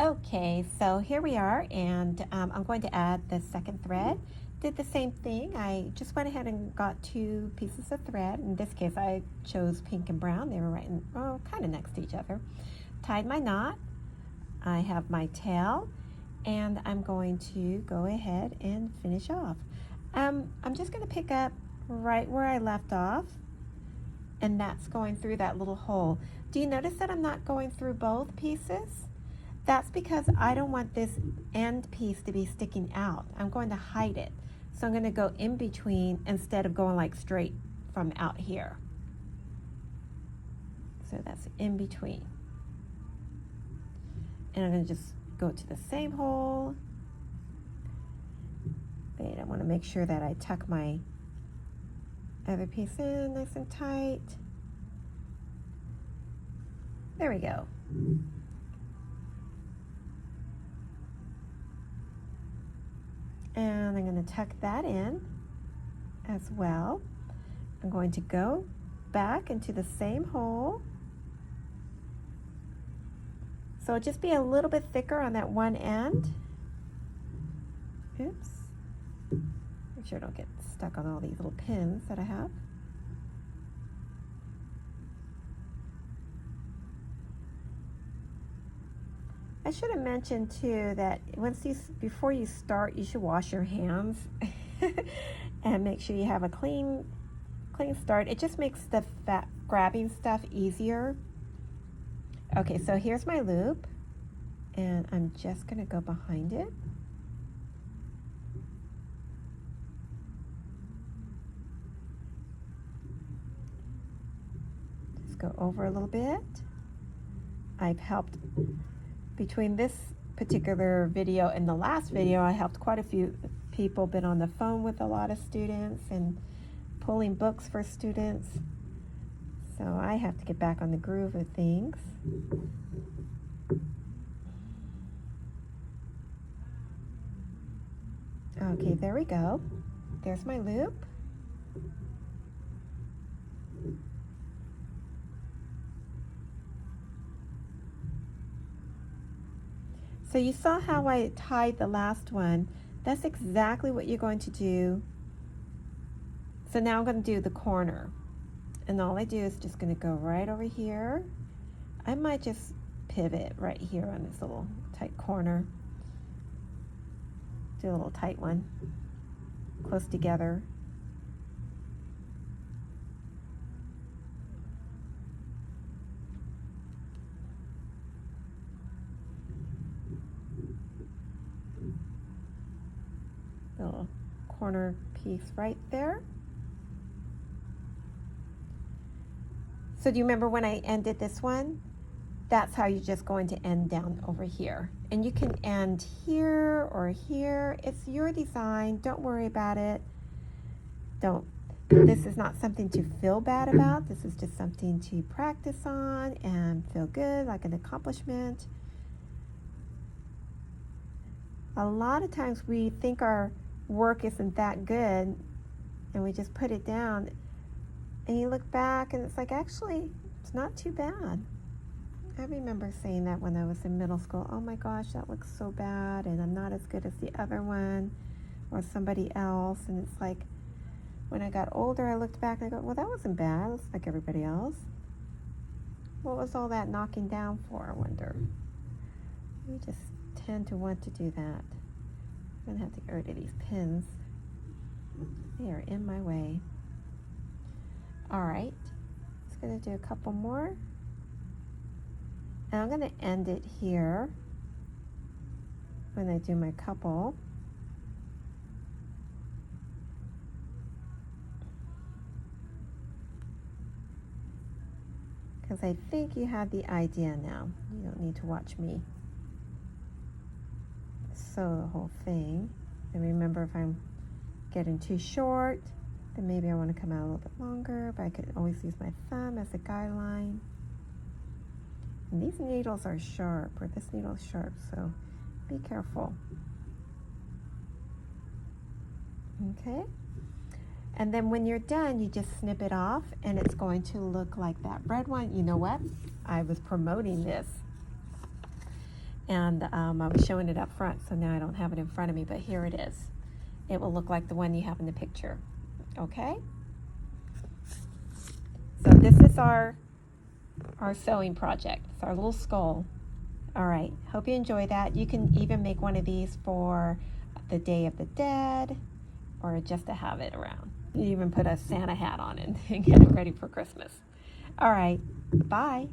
Okay, so here we are, and I'm going to add the second thread. Did the same thing. I just went ahead and got two pieces of thread. In this case, I chose pink and brown. They were right in, kind of next to each other. Tied my knot. I have my tail, and I'm going to go ahead and finish off. I'm just going to pick up right where I left off, and that's going through that little hole. Do you notice that I'm not going through both pieces? That's because I don't want this end piece to be sticking out. I'm going to hide it. So I'm going to go in between instead of going like straight from out here. So that's in between. And I'm going to just go to the same hole. Wait, I want to make sure that I tuck my other piece in nice and tight. There we go. And I'm going to tuck that in as well. I'm going to go back into the same hole. So it'll just be a little bit thicker on that one end. Oops. Make sure I don't get stuck on all these little pins that I have. I should have mentioned too that before you start, you should wash your hands and make sure you have a clean start. It just makes the grabbing stuff easier. Okay, so here's my loop, and I'm just gonna go behind it. Just go over a little bit. I've helped between this particular video and the last video, I helped quite a few people, been on the phone with a lot of students and pulling books for students. So I have to get back on the groove of things. Okay, there we go. There's my loop. So you saw how I tied the last one. That's exactly what you're going to do. So now I'm going to do the corner. And all I do is just going to go right over here. I might just pivot right here on this little tight corner. Do a little tight one, close together. Little corner piece right there. So do you remember when I ended this one? That's how you're just going to end down over here. And you can end here or here. It's your design. Don't worry about it. This is not something to feel bad about. This is just something to practice on and feel good, like an accomplishment. A lot of times we think our work isn't that good and we just put it down, and you look back and it's like, actually, it's not too bad. I remember saying that when I was in middle school. Oh my gosh, that looks so bad, and I'm not as good as the other one or somebody else. And it's like, when I got older, I looked back and I go, well, that wasn't bad. It looks like everybody else. What was all that knocking down for, I wonder? We just tend to want to do that. I'm gonna have to get rid of these pins. They are in my way. All right, just gonna do a couple more. And I'm gonna end it here when I do my couple. Because I think you have the idea now. You don't need to watch me sew the whole thing. And remember, if I'm getting too short, then maybe I want to come out a little bit longer, but I could always use my thumb as a guideline. And these needles are sharp, or this needle is sharp, so be careful. Okay? And then when you're done, you just snip it off, and it's going to look like that red one. You know what? I was promoting this. And I was showing it up front, so now I don't have it in front of me, but here it is. It will look like the one you have in the picture. Okay? So this is our sewing project. It's our little skull. All right, hope you enjoy that. You can even make one of these for the Day of the Dead or just to have it around. You even put a Santa hat on it and get it ready for Christmas. All right, bye.